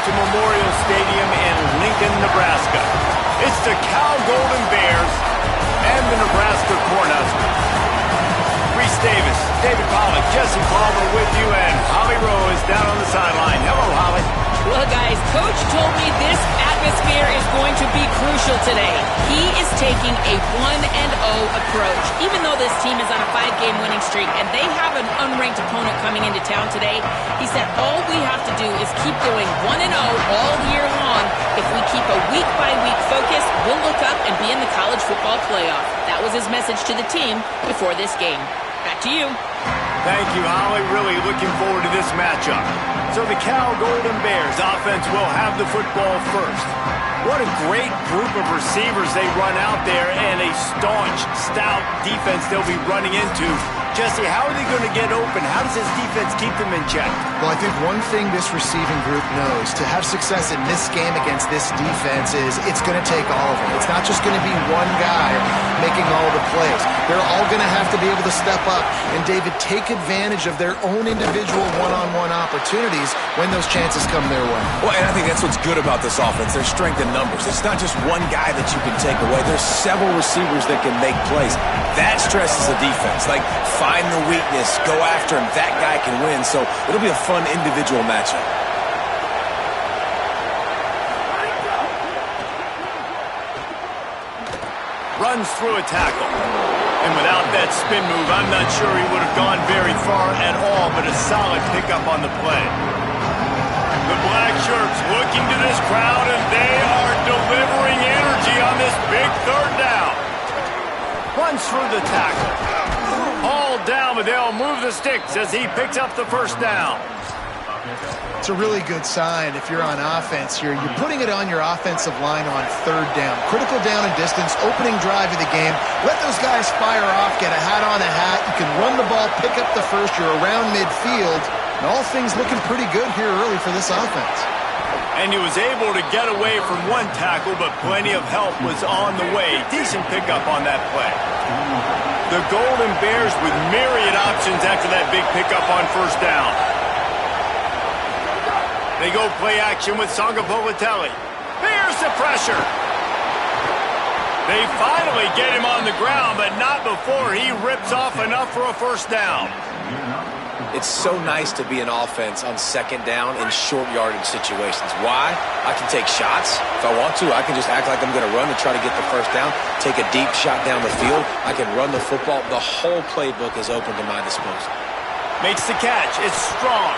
to Memorial Stadium in Lincoln, Nebraska. It's the Cal Golden Bears and the Nebraska Cornhuskers. Reese Davis, David Pollack, Jesse Palmer with you, and Holly Rowe is down on the sideline. Hello, Holly. Well, guys, Coach told me this atmosphere is going to be crucial today. He is taking a 1-0 approach. Even though this team is on a 5-game winning streak and they have an unranked opponent coming into town today, he said all we have to do is keep going 1-0 all year long. If we keep a week-by-week focus, we'll look up and be in the college football playoff. That was his message to the team before this game. Back to you. Thank you, Holly. Really looking forward to this matchup. So the Cal Golden Bears offense will have the football first. What a great group of receivers they run out there, and a staunch, stout defense they'll be running into. Jesse, how are they going to get open? How does this defense keep them in check? Well, I think one thing this receiving group knows, to have success in this game against this defense, is it's going to take all of them. It's not just going to be one guy making all the plays. They're all going to have to be able to step up and, David, take advantage of their own individual one-on-one opportunities when those chances come their way. Well, and I think that's what's good about this offense. There's strength in numbers. It's not just one guy that you can take away. There's several receivers that can make plays. That stresses the defense. Like, find the weakness, go after him. That guy can win. So it'll be a fun individual matchup. Runs through a tackle. And without that spin move, I'm not sure he would have gone very far at all, but a solid pickup on the play. The black shirts looking to this crowd, and they are delivering energy on this big third down. Runs through the tackle. All down, but they'll move the sticks as he picks up the first down. It's a really good sign if you're on offense here. You're putting it on your offensive line on third down. Critical down and distance, opening drive of the game. Let those guys fire off, get a hat on a hat. You can run the ball, pick up the first. You're around midfield. And all things looking pretty good here early for this offense. And he was able to get away from one tackle, but plenty of help was on the way. Decent pickup on that play. The Golden Bears with myriad options after that big pickup on first down. They go play action with Sangapolitelli. Here's the pressure. They finally get him on the ground, but not before he rips off enough for a first down. It's so nice to be an offense on second down in short yardage situations. Why? I can take shots. If I want to, I can just act like I'm going to run to try to get the first down, take a deep shot down the field. I can run the football. The whole playbook is open to my disposal. Makes the catch. It's strong.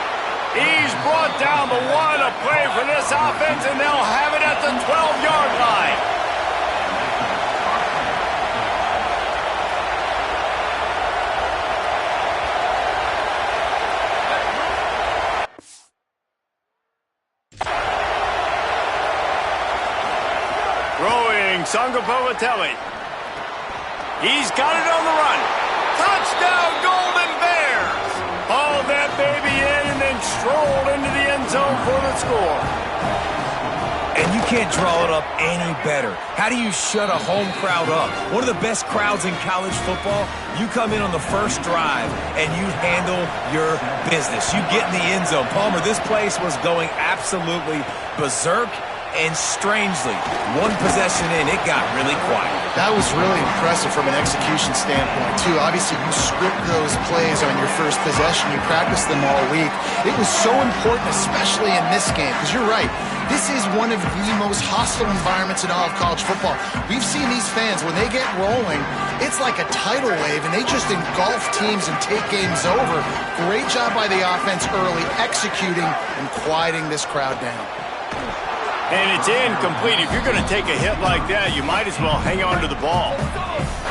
He's brought down the one, a play for this offense, and they'll have it at the 12-yard line. Throwing Sangapolitelli. He's got it on the run. Touchdown, Golden Bears! Hauled that baby in and then strolled into the end zone for the score. And you can't draw it up any better. How do you shut a home crowd up? One of the best crowds in college football. You come in on the first drive and you handle your business. You get in the end zone. Palmer, this place was going absolutely berserk. And strangely, one possession in, it got really quiet. That was really impressive from an execution standpoint, too. Obviously, you script those plays on your first possession. You practice them all week. It was so important, especially in this game, because you're right. This is one of the most hostile environments in all of college football. We've seen these fans, when they get rolling, it's like a tidal wave, and they just engulf teams and take games over. Great job by the offense early, executing and quieting this crowd down. And it's incomplete. If you're going to take a hit like that, you might as well hang on to the ball.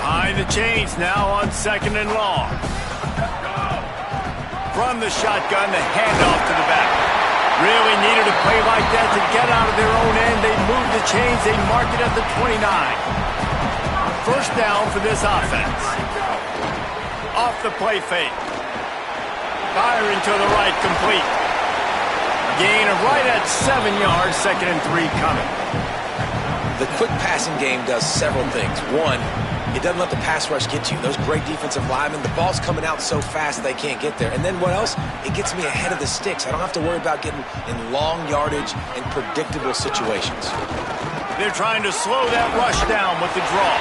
Behind the chains now on second and long. From the shotgun, the handoff to the back. Really needed a play like that to get out of their own end. They moved the chains. They mark it at the 29. First down for this offense. Off the play fake. Firing to the right, complete. Gain of right at 7 yards, 2nd and 3 coming. The quick passing game does several things. One, it doesn't let the pass rush get you. Those great defensive linemen, the ball's coming out so fast they can't get there. And then what else? It gets me ahead of the sticks. I don't have to worry about getting in long yardage and predictable situations. They're trying to slow that rush down with the draw.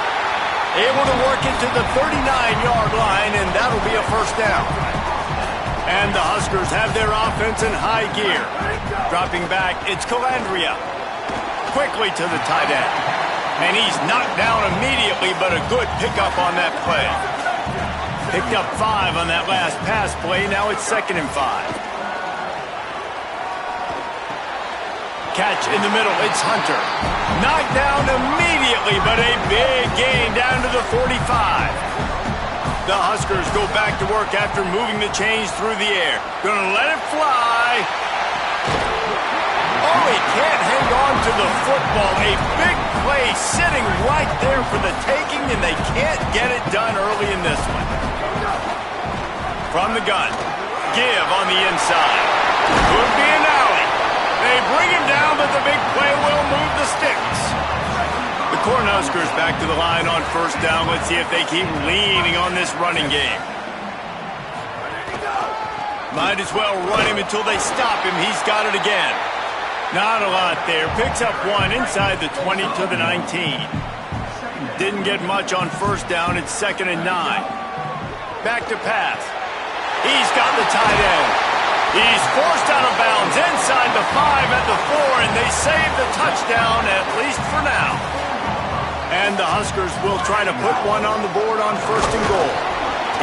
Able to work it to the 39-yard line, and that'll be a first down. And the Huskers have their offense in high gear. Dropping back, it's Calandria. Quickly to the tight end. And he's knocked down immediately, but a good pickup on that play. Picked up 5 on that last pass play. Now it's 2nd and 5. Catch in the middle, it's Hunter. Knocked down immediately, but a big gain down to the 45. The Huskers go back to work after moving the chains through the air. Gonna let it fly. Oh, he can't hang on to the football. A big play sitting right there for the taking, and they can't get it done early in this one. From the gun, give on the inside. Could be an alley. They bring him down, but the big play will move the sticks. The Cornhuskers back to the line on first down. Let's see if they keep leaning on this running game. Might as well run him until they stop him. He's got it again. Not a lot there. Picks up 1 inside the 20 to the 19. Didn't get much on first down. It's 2nd and 9. Back to pass. He's got the tight end. He's forced out of bounds inside the 5 at the 4, and they save the touchdown, at least for now. And the Huskers will try to put one on the board on 1st and goal.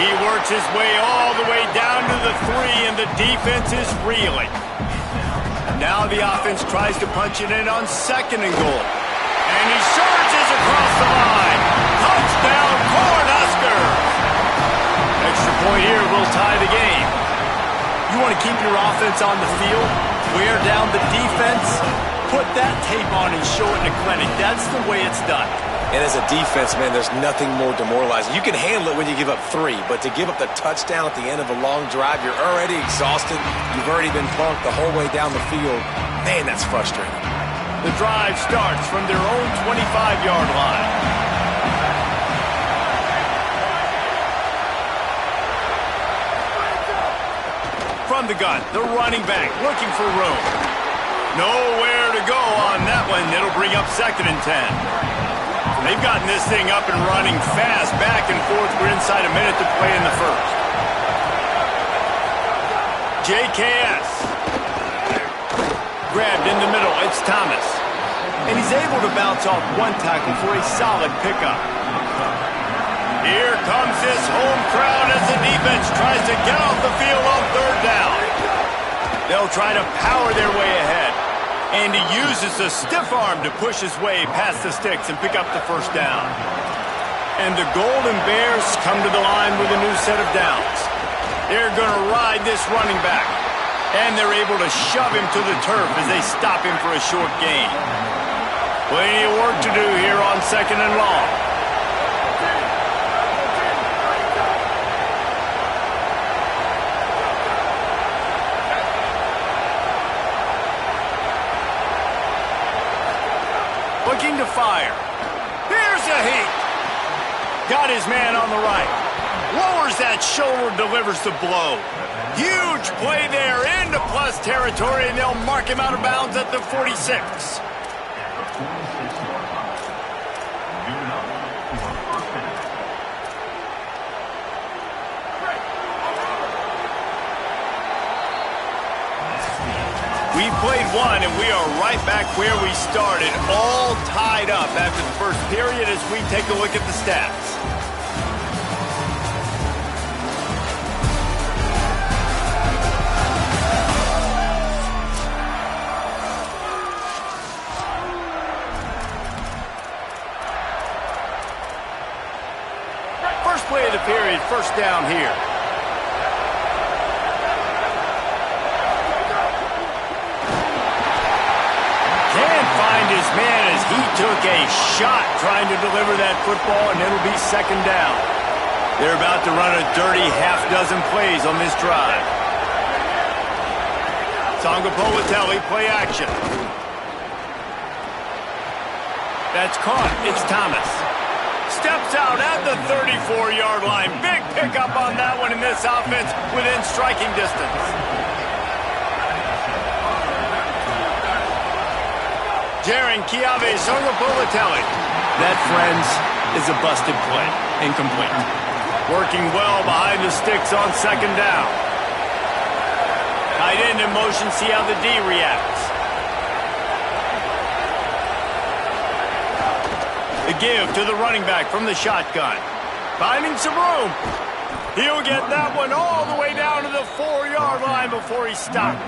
He works his way all the way down to the 3, and the defense is reeling. Now the offense tries to punch it in on 2nd and goal. And he surges across the line. Touchdown, Cornhuskers! Extra point here will tie the game. You want to keep your offense on the field, wear down the defense, put that tape on and show it in a clinic. That's the way it's done. And as a defense, man, there's nothing more demoralizing. You can handle it when you give up 3, but to give up the touchdown at the end of a long drive, you're already exhausted. You've already been punked the whole way down the field. Man, that's frustrating. The drive starts from their own 25-yard line. From the gun, the running back looking for room. Nowhere to go on that one. It'll bring up 2nd and 10. They've gotten this thing up and running fast, back and forth. We're inside a minute to play in the first. JKS. Grabbed in the middle. It's Thomas. And he's able to bounce off 1 tackle for a solid pickup. Here comes this home crowd as the defense tries to get off the field on 3rd down. They'll try to power their way ahead. And he uses a stiff arm to push his way past the sticks and pick up the first down. And the Golden Bears come to the line with a new set of downs. They're going to ride this running back. And they're able to shove him to the turf as they stop him for a short gain. Plenty of work to do here on 2nd and long. Looking to fire. Here's a heat. Got his man on the right. Lowers that shoulder, delivers the blow. Huge play there into plus territory, and they'll mark him out of bounds at the 46. We played 1, and we are right back where we started, all tied up after the first period as we take a look at the stats. First play of the period, first down here. His man as he took a shot trying to deliver that football, and it'll be 2nd down. They're about to run a dirty half-dozen plays on this drive. Tonga Politelli, play action. That's caught. It's Thomas. Steps out at the 34-yard line. Big pickup on that one in this offense within striking distance. Jaron Chiave Songapolatelli. That, friends, is a busted play. Incomplete. Working well behind the sticks on second down. Tight end in motion, see how the D reacts. The give to the running back from the shotgun. Finding some room. He'll get that one all the way down to the 4-yard line before he's stopped.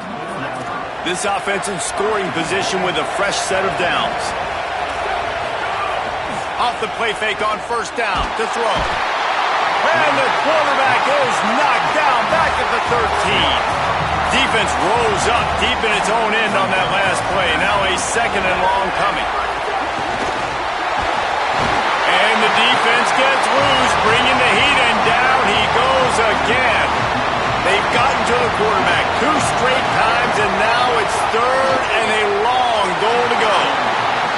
This offense in scoring position with a fresh set of downs. Off the play fake on first down to throw. And the quarterback is knocked down back at the 13. Defense rolls up deep in its own end on that last play. Now a second and long coming. And the defense gets loose, bringing the heat, and down he goes again. They've gotten to the quarterback 2 straight times, and now it's third and a long goal to go.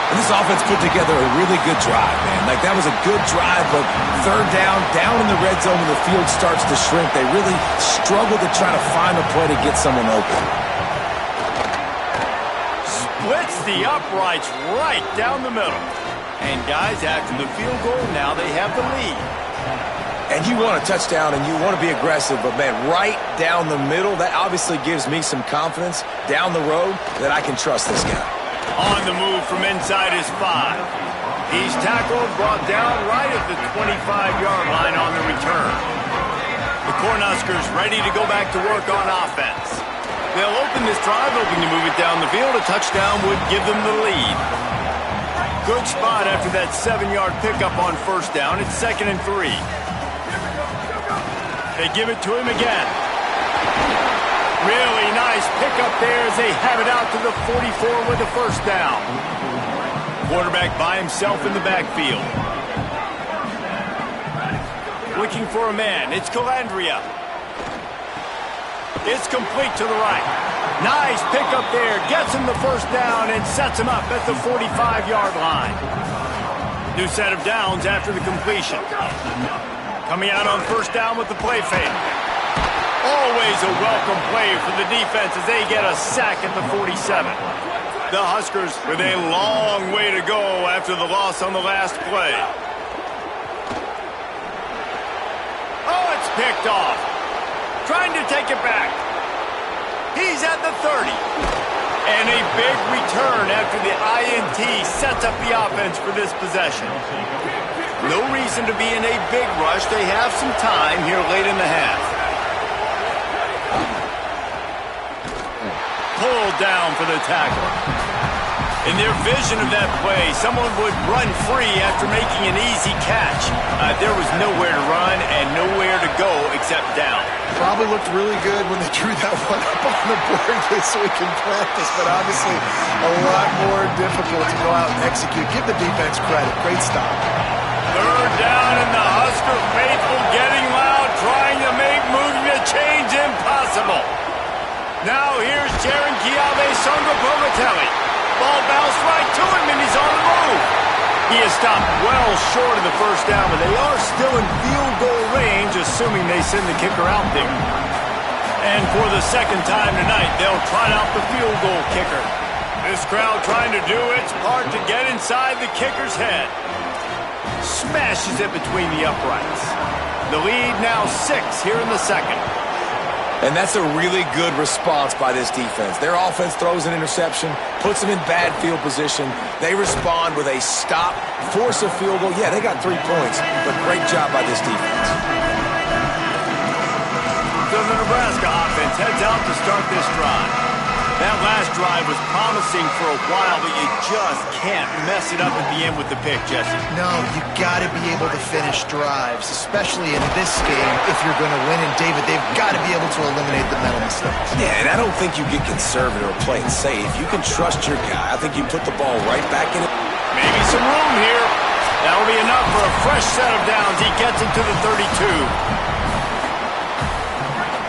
And this offense put together a really good drive, man. Like, that was a good drive, but third down in the red zone when the field starts to shrink, they really struggle to try to find a play to get someone open. Splits the uprights right down the middle. And guys, after the field goal, now they have the lead. And you want a touchdown and you want to be aggressive, but man, right down the middle, that obviously gives me some confidence down the road that I can trust this guy. On the move from inside his 5. He's tackled, brought down right at the 25-yard line on the return. The Cornhuskers ready to go back to work on offense. They'll open this drive, hoping to move it down the field. A touchdown would give them the lead. Good spot after that 7-yard pickup on first down. It's 2nd and 3. They give it to him again. Really nice pickup there as they have it out to the 44 with the first down. Quarterback by himself in the backfield. Looking for a man. It's Calandria. It's complete to the right. Nice pickup there. Gets him the first down and sets him up at the 45-yard line. New set of downs after the completion. Coming out on first down with the play fake. Always a welcome play for the defense as they get a sack at the 47. The Huskers with a long way to go after the loss on the last play. Oh, it's picked off. Trying to take it back. He's at the 30. And a big return after the INT sets up the offense for this possession. No reason to be in a big rush. They have some time here late in the half. Pulled down for the tackle. In their vision of that play, someone would run free after making an easy catch. There was nowhere to run and nowhere to go except down. Probably looked really good when they drew that one up on the board this week in practice, but obviously a lot more difficult to go out and execute. Give the defense credit. Great stop. Third down and the Husker faithful getting loud, trying to make moving the chains impossible. Now here's Jaron Chiave Songapolatelli. Ball bounced right to him and he's on the move. He is stopped well short of the first down, but they are still in field goal range, assuming they send the kicker out there. And for the second time tonight, they'll trot out the field goal kicker. This crowd trying to do its part to get inside the kicker's head. Smashes it between the uprights. The lead now 6 here in the second. And that's a really good response by this defense. Their offense throws an interception, puts them in bad field position. They respond with a stop, force a field goal. Yeah, they got 3 points, but great job by this defense. So the Nebraska offense heads out to start this drive. That last drive was promising for a while, but you just can't mess it up at the end with the pick, Jesse. No, you got to be able to finish drives, especially in this game if you're going to win. And, David, they've got to be able to eliminate the mental mistakes. Yeah, and I don't think you get conservative or play it safe. You can trust your guy. I think you put the ball right back in it. Maybe some room here. That'll be enough for a fresh set of downs. He gets him to the 32.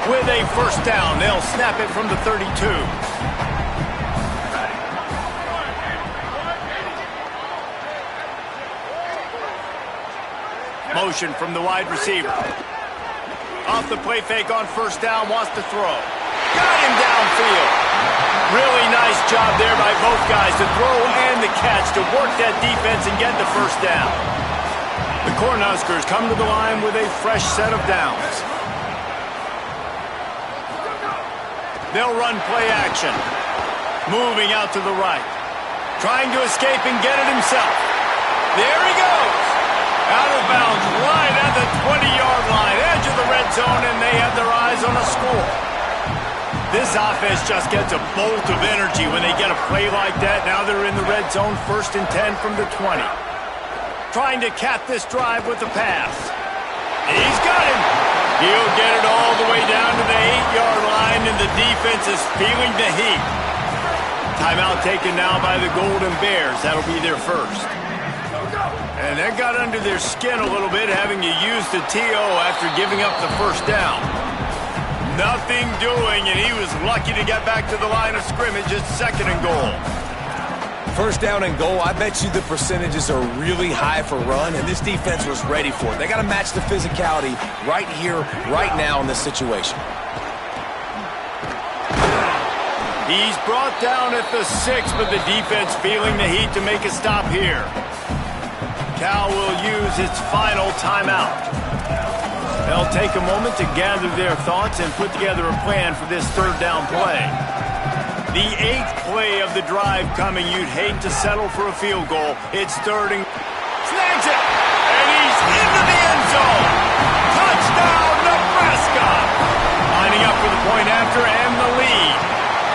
With a first down, they'll snap it from the 32. Motion from the wide receiver. Off the play fake on first down, wants to throw. Got him downfield. Really nice job there by both guys to throw and the catch to work that defense and get the first down. The Cornhuskers come to the line with a fresh set of downs. They'll run play action. Moving out to the right. Trying to escape and get it himself. There he goes. Out of bounds right at the 20-yard line. Edge of the red zone, and they have their eyes on a score. This offense just gets a bolt of energy when they get a play like that. Now they're in the red zone, 1st and 10 from the 20. Trying to cap this drive with the pass. He's got him. He'll get it all the way down to the 8-yard line, and the defense is feeling the heat. Timeout taken now by the Golden Bears. That'll be their first. And that got under their skin a little bit, having to use the TO after giving up the first down. Nothing doing, and he was lucky to get back to the line of scrimmage at 2nd and goal. First down and goal, I bet you the percentages are really high for run, and this defense was ready for it. They got to match the physicality right here, right now in this situation. He's brought down at the 6, but the defense feeling the heat to make a stop here. Cal will use its final timeout. They'll take a moment to gather their thoughts and put together a plan for this 3rd down play. The 8th play of the drive coming. You'd hate to settle for a field goal. It's 3rd and... Snags it! And he's into the end zone! Touchdown, Nebraska! Lining up for the point after and the lead.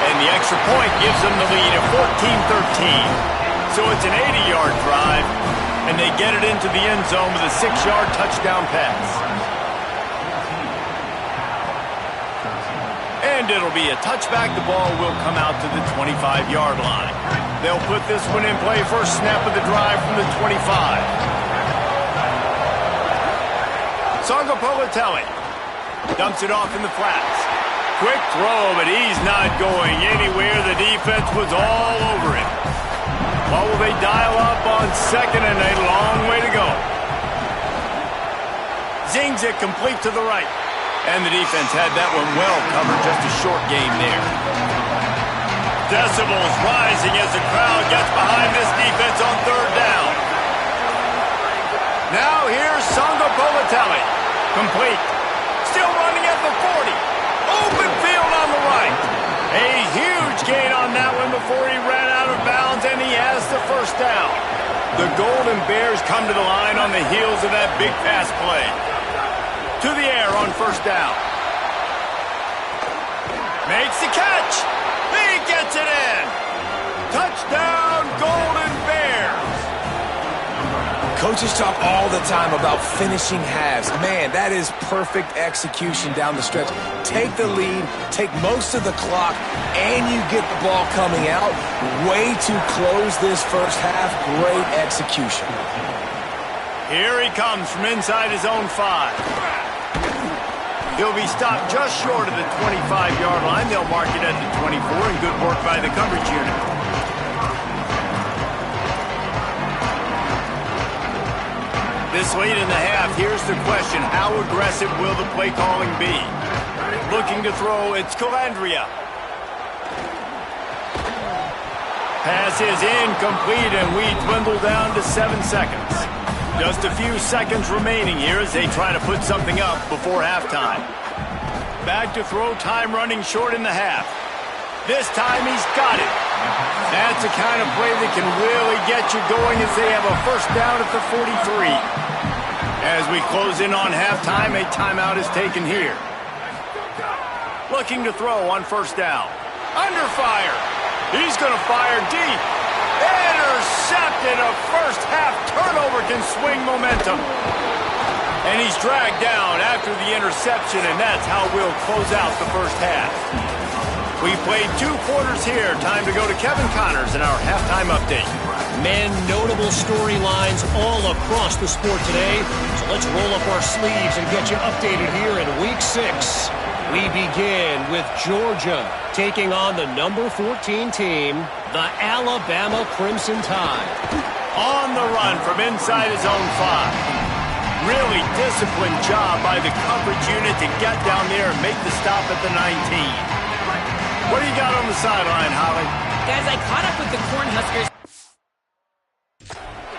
And the extra point gives them the lead at 14-13. So it's an 80-yard drive, and they get it into the end zone with a 6-yard touchdown pass. And it'll be a touchback. The ball will come out to the 25-yard line. They'll put this one in play. First snap of the drive from the 25. Sangapolatelli dumps it off in the flats. Quick throw, but he's not going anywhere. The defense was all over him. What will they dial up on 2nd and a long way to go? Zings it complete to the right. And the defense had that one well covered, just a short game there. Decibels rising as the crowd gets behind this defense on 3rd down. Now here's Sangapolatelli. Complete. Still running at the 40. Open field on the right. A huge gain on that one before he ran out of bounds, and he has the first down. The Golden Bears come to the line on the heels of that big pass play. To the air on 1st down. Makes the catch. He gets it in. Touchdown, Golden Bears. Coaches talk all the time about finishing halves. Man, that is perfect execution down the stretch. Take the lead, take most of the clock, and you get the ball coming out. Way to close this first half. Great execution. Here he comes from inside his own 5. He'll be stopped just short of the 25-yard line. They'll mark it at the 24, and good work by the coverage unit. This late in the half, here's the question. How aggressive will the play calling be? Looking to throw, it's Calandria. Pass is incomplete, and we dwindle down to 7 seconds. Just a few seconds remaining here as they try to put something up before halftime. Back to throw, time running short in the half. This time he's got it. That's the kind of play that can really get you going as they have a first down at the 43. As we close in on halftime, a timeout is taken here. Looking to throw on 1st down. Under fire. He's going to fire deep. Intercepted. A first half turnover can swing momentum. And he's dragged down after the interception, and that's how we'll close out the first half. We played 2 quarters here. Time to go to Kevin Connors in our halftime update. Men, notable storylines all across the sport today. So let's roll up our sleeves and get you updated here in Week 6. We begin with Georgia taking on the number 14 team, the Alabama Crimson Tide. On the run from inside his own 5. Really disciplined job by the coverage unit to get down there and make the stop at the 19. What do you got on the sideline, Holly? Guys, I caught up with the Cornhuskers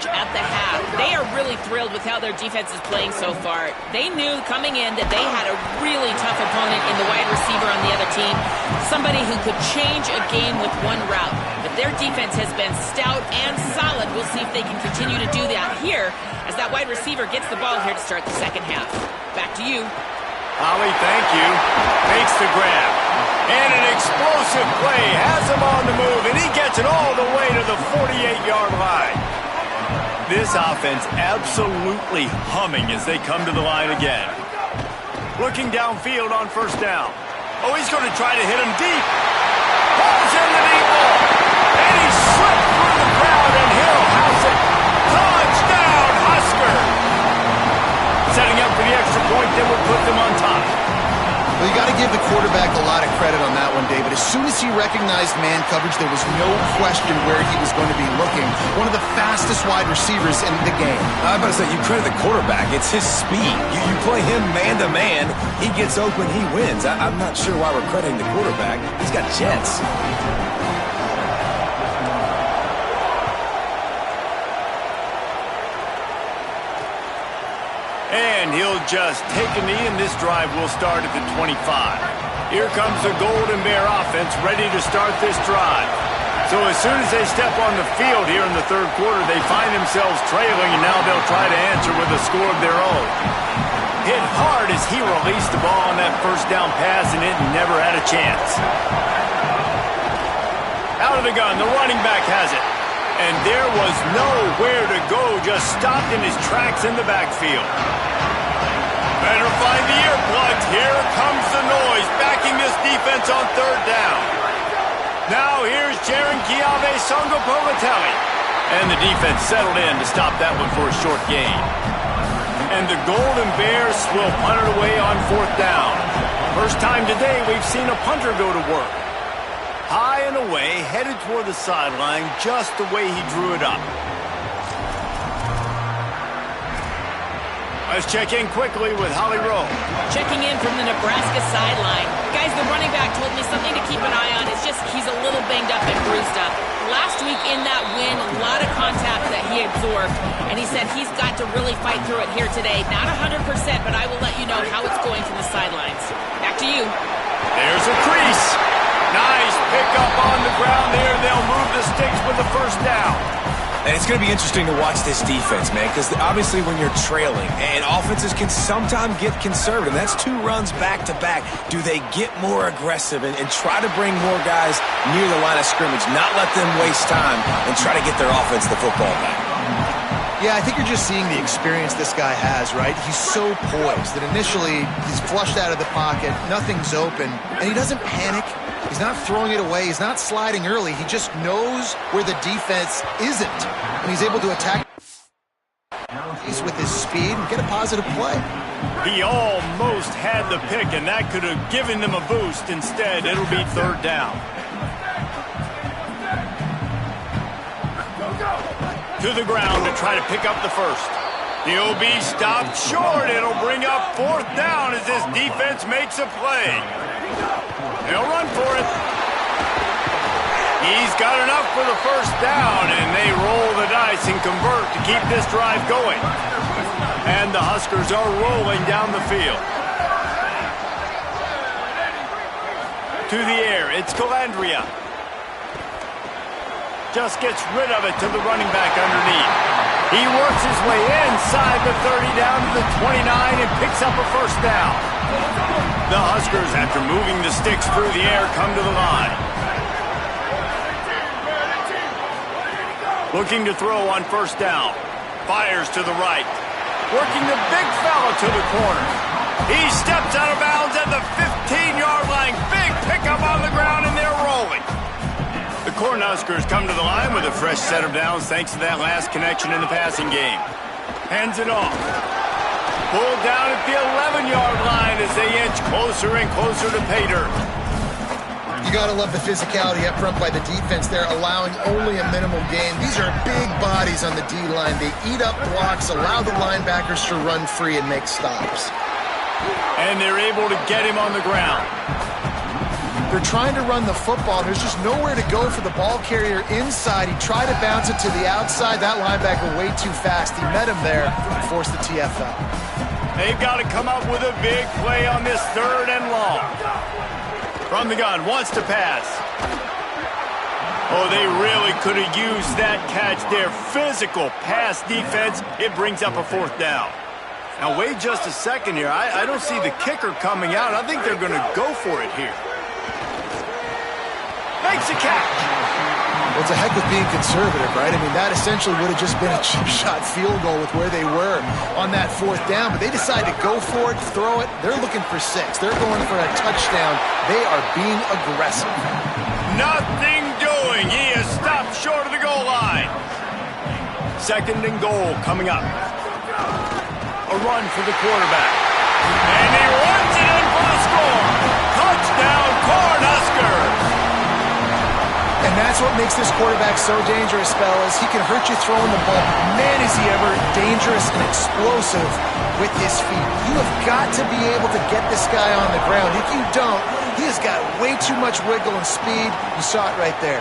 at the half. They are really thrilled with how their defense is playing so far. They knew coming in that they had a really tough opponent in the wide receiver on the other team, somebody who could change a game with one route. But their defense has been stout and solid. We'll see if they can continue to do that here as that wide receiver gets the ball here to start the second half. Back to you. Holly, thank you. Makes the grab. And an explosive play has him on the move, and he gets it all the way to the 48-yard line. This offense absolutely humming as they come to the line again. Looking downfield on first down. Oh, he's going to try to hit him deep. Ball's in the deep ball. And he slipped through the crowd, and he'll house it. Touchdown, Husker! Setting up for the extra point that will put them on top. Well, you got to give the quarterback a lot of credit on that one, David. As soon as he recognized man coverage, there was no question where he was going to be looking. One of the fastest wide receivers in the game. I'm about to say, you credit the quarterback. It's his speed. You play him man-to-man, he gets open, he wins. I'm not sure why we're crediting the quarterback. He's got jets. And he'll just take a knee, and this drive will start at the 25. Here comes the Golden Bear offense ready to start this drive. So as soon as they step on the field here in the third quarter, they find themselves trailing, and now they'll try to answer with a score of their own. Hit hard as he released the ball on that first down pass, and it never had a chance. Out of the gun, the running back has it. And there was nowhere to go, just stopped in his tracks in the backfield. Better find the earplugs. Here comes the noise, backing this defense on third down. Now here's Jaron Kiave Songopovatelli. And the defense settled in to stop that one for a short gain. And the Golden Bears will punt it away on fourth down. First time today we've seen a punter go to work. High and away, headed toward the sideline, just the way he drew it up. Let's check in quickly with Holly Rowe. Checking in from the Nebraska sideline. Guys, the running back told me something to keep an eye on. It's just he's a little banged up and bruised up. Last week in that win, a lot of contact that he absorbed, and he said he's got to really fight through it here today. Not 100%, but I will let you know how it's going from the sidelines. Back to you. There's a crease. Nice pickup on the ground there. They'll move the sticks with the first down. And it's going to be interesting to watch this defense, man, because obviously when you're trailing, and offenses can sometimes get conservative. That's two runs back-to-back. Do they get more aggressive and try to bring more guys near the line of scrimmage, not let them waste time, and try to get their offense the football back? Yeah, I think you're just seeing the experience this guy has, right? He's so poised that initially he's flushed out of the pocket, nothing's open, and he doesn't panic. He's not throwing it away. He's not sliding early. He just knows where the defense isn't, and he's able to attack with his speed and get a positive play. He almost had the pick, and that could have given them a boost. Instead, it'll be third down. To the ground to try to pick up the first. He'll be stopped short. It'll bring up fourth down as this defense makes a play. They'll run for it. He's got enough for the first down, and they roll the dice and convert to keep this drive going. And the Huskers are rolling down the field. To the air, it's Calandria. Just gets rid of it to the running back underneath. He works his way inside the 30 down to the 29 and picks up a first down. The Huskers, after moving the sticks through the air, come to the line. Looking to throw on first down. Fires to the right. Working the big fella to the corner. He steps out of bounds at the 15-yard line. Big pickup on the ground, and they're rolling. The Cornhuskers come to the line with a fresh set of downs thanks to that last connection in the passing game. Hands it off. Pulled down at the 11-yard line as they inch closer and closer to pay dirt. You got to love the physicality up front by the defense there, allowing only a minimal gain. These are big bodies on the D-line. They eat up blocks, allow the linebackers to run free and make stops. And they're able to get him on the ground. They're trying to run the football. There's just nowhere to go for the ball carrier inside. He tried to bounce it to the outside. That linebacker way too fast. He met him there and forced the TFL. They've got to come up with a big play on this 3rd and long. From the gun, wants to pass. Oh, they really could have used that catch there. Physical pass defense. It brings up a 4th down. Now, wait just a second here. I don't see the kicker coming out. I think they're going to go for it here. Makes a catch. Well, it's a heck with being conservative, right? I mean, that essentially would have just been a chip shot field goal with where they were on that 4th down. But they decide to go for it, throw it. They're looking for 6. They're going for a touchdown. They are being aggressive. Nothing doing. He is stopped short of the goal line. 2nd and goal coming up. A run for the quarterback. And he runs it in for the score. Touchdown, Cornhuskers. And that's what makes this quarterback so dangerous, fellas. He can hurt you throwing the ball. Man, is he ever dangerous and explosive with his feet. You have got to be able to get this guy on the ground. If you don't, he has got way too much wiggle and speed. You saw it right there.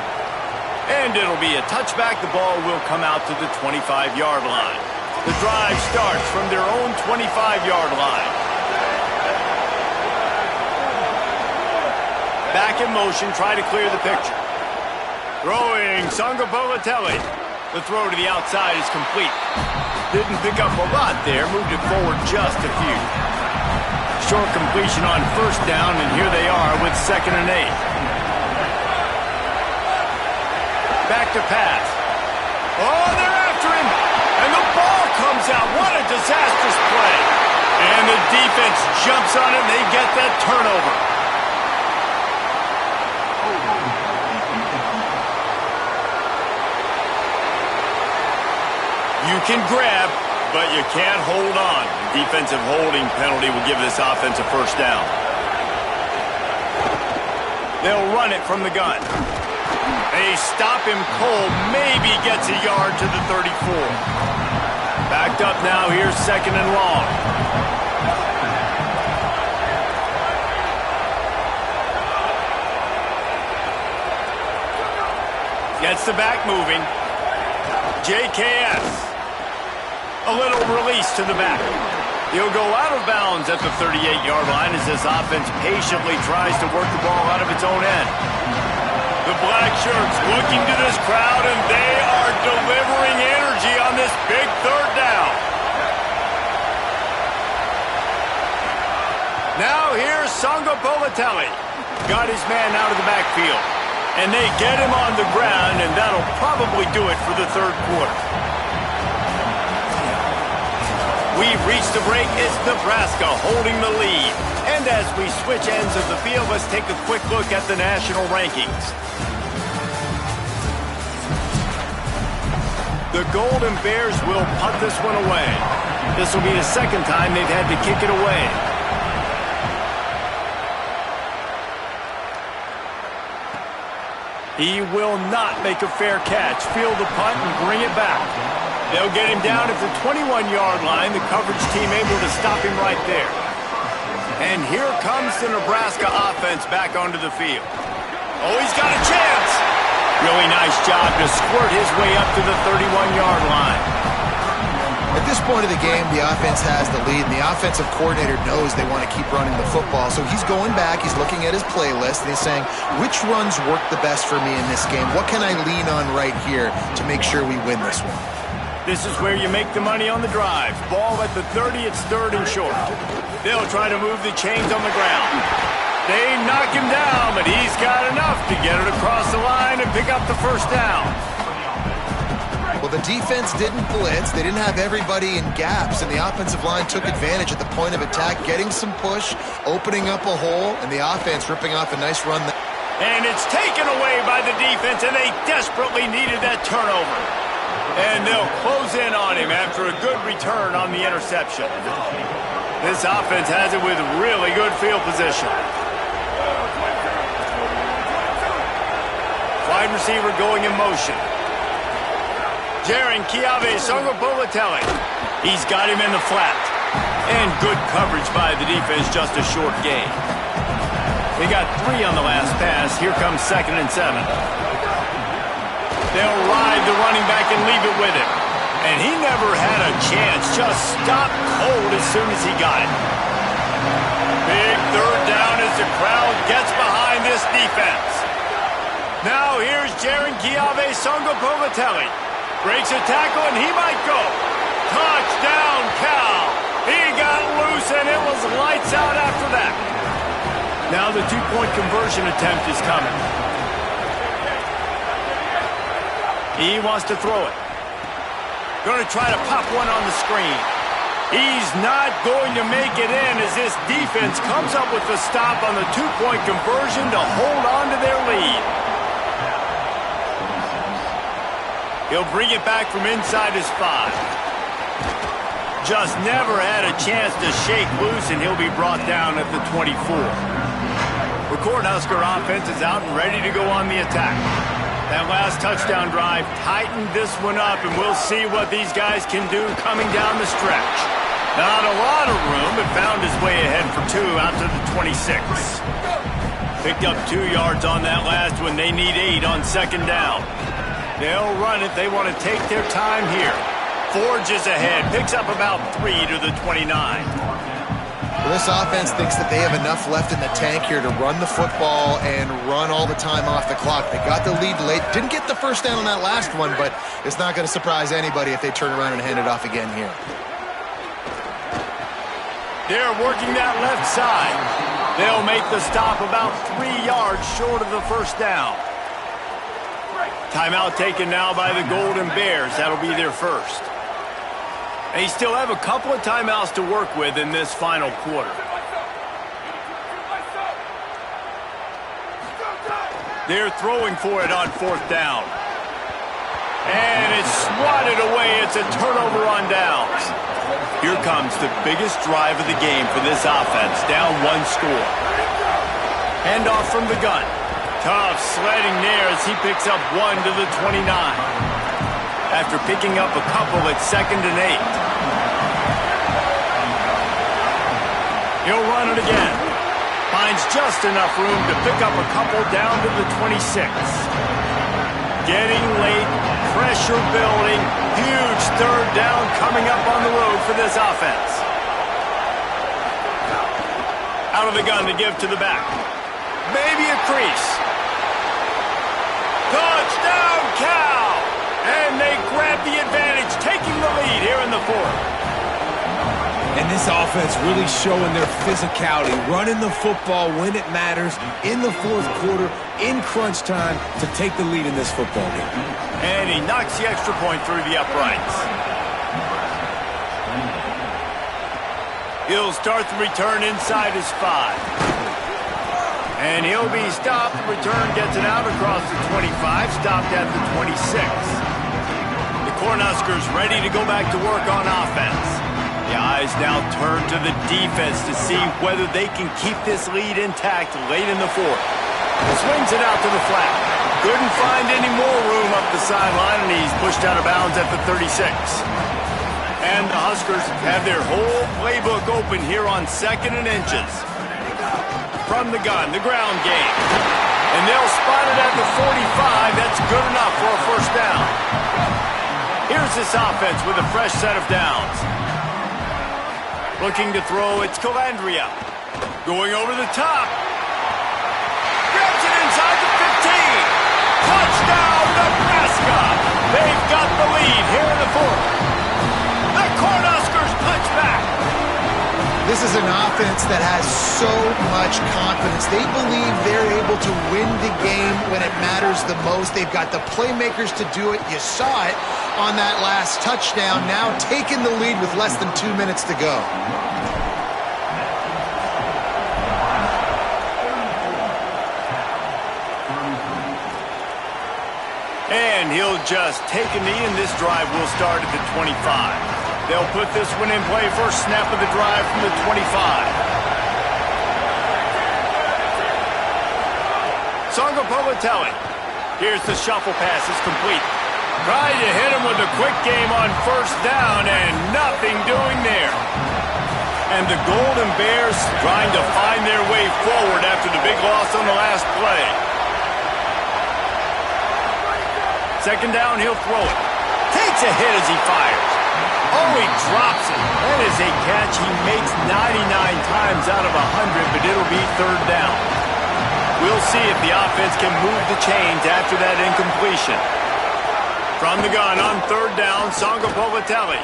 And it'll be a touchback. The ball will come out to the 25-yard line. The drive starts from their own 25-yard line. Back in motion, try to clear the picture. Throwing, Sangapolatelli. The throw to the outside is complete. Didn't pick up a lot there, moved it forward just a few. Short completion on 1st down, and here they are with 2nd and 8. Back to pass. Oh, they're after him! And the ball comes out. What a disastrous play. And the defense jumps on it, and they get that turnover. You can grab, but you can't hold on. Defensive holding penalty will give this offense a 1st down. They'll run it from the gun. They stop him cold, maybe gets a yard to the 34. Backed up now, here's 2nd and long. Gets the back moving. JKS. A little release to the back. He'll go out of bounds at the 38-yard line as this offense patiently tries to work the ball out of its own end. The black shirts looking to this crowd, and they are delivering energy on this big 3rd down. Now here's Sangapolatelli. Got his man out of the backfield. And they get him on the ground, and that'll probably do it for the 3rd quarter. We've reached the break. It's Nebraska holding the lead. And as we switch ends of the field, let's take a quick look at the national rankings. The Golden Bears will punt this one away. This will be the 2nd time they've had to kick it away. He will not make a fair catch. Field the punt and bring it back. They'll get him down at the 21-yard line. The coverage team able to stop him right there. And here comes the Nebraska offense back onto the field. Oh, he's got a chance. Really nice job to squirt his way up to the 31-yard line. At this point of the game, the offense has the lead, and the offensive coordinator knows they want to keep running the football. So he's going back, he's looking at his playlist, and he's saying, which runs work the best for me in this game? What can I lean on right here to make sure we win this one? This is where you make the money on the drive. Ball at the 30, it's 3rd and short. They'll try to move the chains on the ground. They knock him down, but he's got enough to get it across the line and pick up the 1st down. Well, the defense didn't blitz. They didn't have everybody in gaps, and the offensive line took advantage at the point of attack, getting some push, opening up a hole, and the offense ripping off a nice run. And it's taken away by the defense, and they desperately needed that turnover. And they'll close in on him after a good return on the interception. This offense has it with really good field position. wide receiver going in motion. Jaron Songopolitelli. He's got him in the flat. And good coverage by the defense, just a short gain. They got 3 on the last pass. Here comes 2nd and 7. They'll ride the running back and leave it with him. And he never had a chance. Just stopped cold as soon as he got it. Big 3rd down as the crowd gets behind this defense. Now here's Jaron Songopolitelli. Breaks a tackle and he might go. Touchdown, Cal. He got loose and it was lights out after that. Now the 2-point conversion attempt is coming. He wants to throw it. Going to try to pop one on the screen. He's not going to make it in as this defense comes up with the stop on the 2-point conversion to hold on to their lead. He'll bring it back from inside his 5. Just never had a chance to shake loose, and he'll be brought down at the 24. The Cornhusker offense is out and ready to go on the attack. That last touchdown drive tightened this one up, and we'll see what these guys can do coming down the stretch. Not a lot of room, but found his way ahead for 2 out to the 26. Picked up 2 yards on that last one. They need 8 on 2nd down. They'll run it. They want to take their time here. Forges ahead. Picks up about 3 to the 29. Well, this offense thinks that they have enough left in the tank here to run the football and run all the time off the clock. They got the lead late. Didn't get the first down on that last one, but it's not going to surprise anybody if they turn around and hand it off again here. They're working that left side. They'll make the stop about 3 yards short of the first down. Timeout taken now by the Golden Bears. That'll be their first. They still have a couple of timeouts to work with in this final quarter. They're throwing for it on 4th down. And it's swatted away. It's a turnover on downs. Here comes the biggest drive of the game for this offense. Down 1 score. Handoff from the gun. Tough sledding there as he picks up 1 to the 29. After picking up a couple at 2nd and 8. He'll run it again. Finds just enough room to pick up a couple down to the 26. Getting late, pressure building, huge 3rd down coming up on the road for this offense. Out of the gun to give to the back. Maybe a crease. Touchdown, Cal! And they grab the advantage, taking the lead here in the 4th. And this offense really showing their physicality, running the football when it matters, in the 4th quarter, in crunch time, to take the lead in this football game. And he knocks the extra point through the uprights. He'll start the return inside his 5. And he'll be stopped. The return gets it out across the 25, stopped at the 26. The Cornhuskers ready to go back to work on offense. The eyes now turn to the defense to see whether they can keep this lead intact late in the 4th. Swings it out to the flat. Couldn't find any more room up the sideline, and he's pushed out of bounds at the 36. And the Huskers have their whole playbook open here on 2nd and inches. From the gun, the ground game. And they'll spot it at the 45. That's good enough for a first down. Here's this offense with a fresh set of downs. Looking to throw, it's Calandria. Going over the top. Grabs it inside the 15. Touchdown, Nebraska. They've got the lead here in the 4th. The Cornhuskers punch back. This is an offense that has so much confidence. They believe they're able to win the game when it matters the most. They've got the playmakers to do it. You saw it on that last touchdown. Now taking the lead with less than 2 minutes to go. And he'll just take a knee, and this drive will start at the 25. They'll put this one in play. First snap of the drive from the 25. Songopolitelli. Here's the shuffle pass. It's complete. Trying to hit him with a quick game on first down, and nothing doing there. And the Golden Bears trying to find their way forward after the big loss on the last play. Second down, he'll throw it. Takes a hit as he fires. Oh, he drops it. That is a catch he makes 99 times out of 100, but it'll be third down. We'll see if the offense can move the chains after that incompletion. From the gun on third down, Sangapolatelli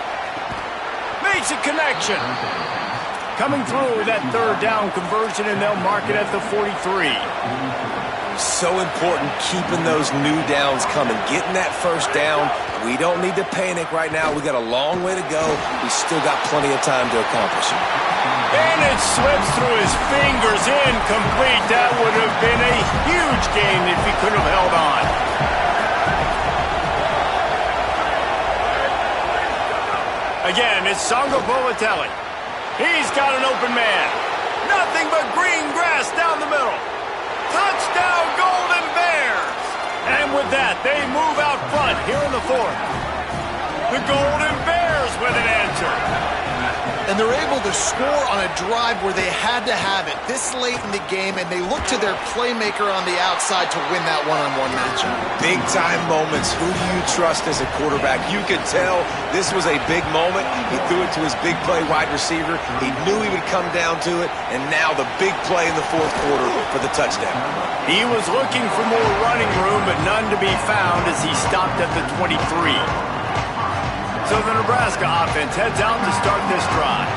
makes a connection. Coming through that third down conversion, and they'll mark it at the 43. So important keeping those new downs coming, getting that first down. We don't need to panic right now. We got a long way to go. We still got plenty of time to accomplish it. And it slips through his fingers, incomplete. That would have been a huge gain if he could have held on. Again, it's Sangapolatelli. He's got an open man. Nothing but green grass down the middle. Touchdown, Golden Bears! And with that, they move out front here in the fourth. The Golden Bears with an answer. And they're able to score on a drive where they had to have it this late in the game, and they look to their playmaker on the outside to win that one-on-one matchup. Big-time moments. Who do you trust as a quarterback? You could tell this was a big moment. He threw it to his big play wide receiver. He knew he would come down to it, and now the big play in the fourth quarter for the touchdown. He was looking for more running room, but none to be found as he stopped at the 23. So the Nebraska offense heads out to start this drive.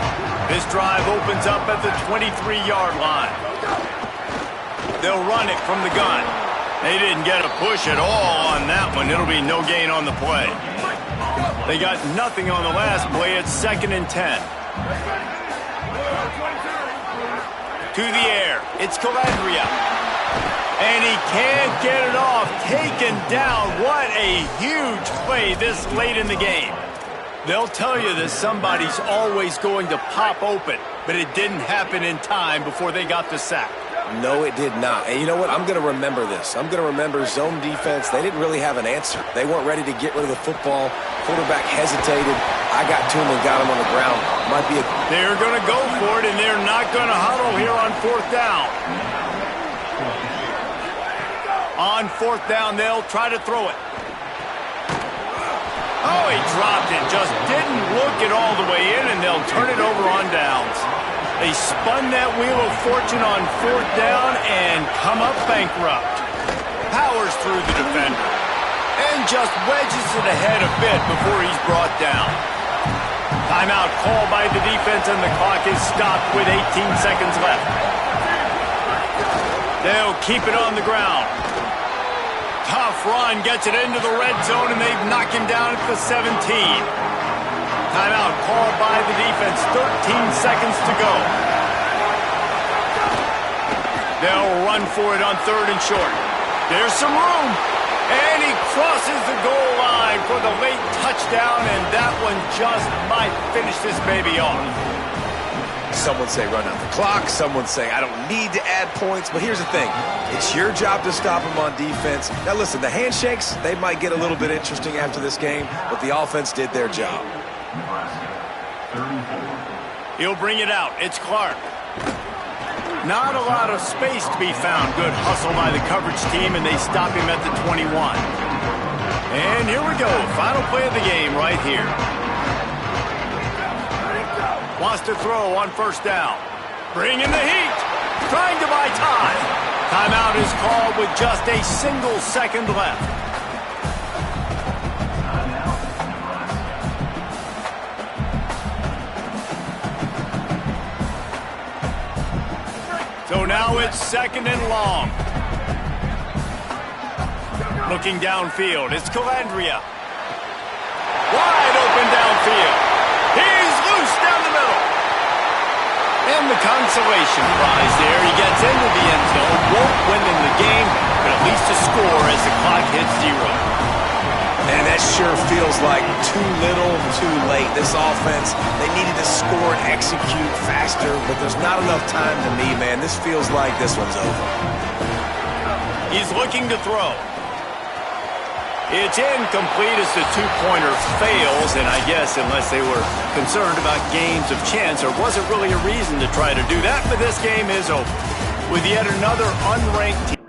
This drive opens up at the 23-yard line. They'll run it from the gun. They didn't get a push at all on that one. It'll be no gain on the play. They got nothing on the last play. It's 2nd and 10. To the air. It's Calandria. And he can't get it off. Taken down. What a huge play this late in the game. They'll tell you that somebody's always going to pop open, but it didn't happen in time before they got the sack. No, it did not. And you know what? I'm going to remember this. I'm going to remember zone defense. They didn't really have an answer. They weren't ready to get rid of the football. Quarterback hesitated. I got to him and got him on the ground. Might be a... They're going to go for it, and they're not going to huddle here on fourth down. On fourth down, they'll try to throw it. Oh, he dropped it. Just didn't look it all the way in, and they'll turn it over on downs. They spun that wheel of fortune on fourth down and come up bankrupt. Powers through the defender and just wedges it ahead a bit before he's brought down. Timeout called by the defense, and the clock is stopped with 18 seconds left. They'll keep it on the ground. Tough run, gets it into the red zone, and they knock him down at the 17. Timeout called by the defense. 13 seconds to go. They'll run for it on third and short. There's some room. And he crosses the goal line for the late touchdown, and that one just might finish this baby off. Someone say run out the clock. Someone say I don't need to add points. But here's the thing. It's your job to stop them on defense. Now listen, the handshakes, they might get a little bit interesting after this game, but the offense did their job. He'll bring it out. It's Clark. Not a lot of space to be found. Good hustle by the coverage team, and they stop him at the 21. And here we go. Final play of the game right here. Wants to throw on first down. Bring in the heat. Trying to buy time. Timeout is called with just a single second left. So now it's 2nd and long. Looking downfield, it's Calandria. Wide open downfield. He's loose down the middle. And the consolation prize there. He gets into the end zone. Won't win in the game, but at least a score as the clock hits 0. And that sure feels like too little, too late. This offense, they needed to score and execute faster, but there's not enough time to me, man. This feels like this one's over. He's looking to throw. It's incomplete as the two-pointer fails, and I guess unless they were concerned about games of chance, there wasn't really a reason to try to do that, but this game is over with yet another unranked team.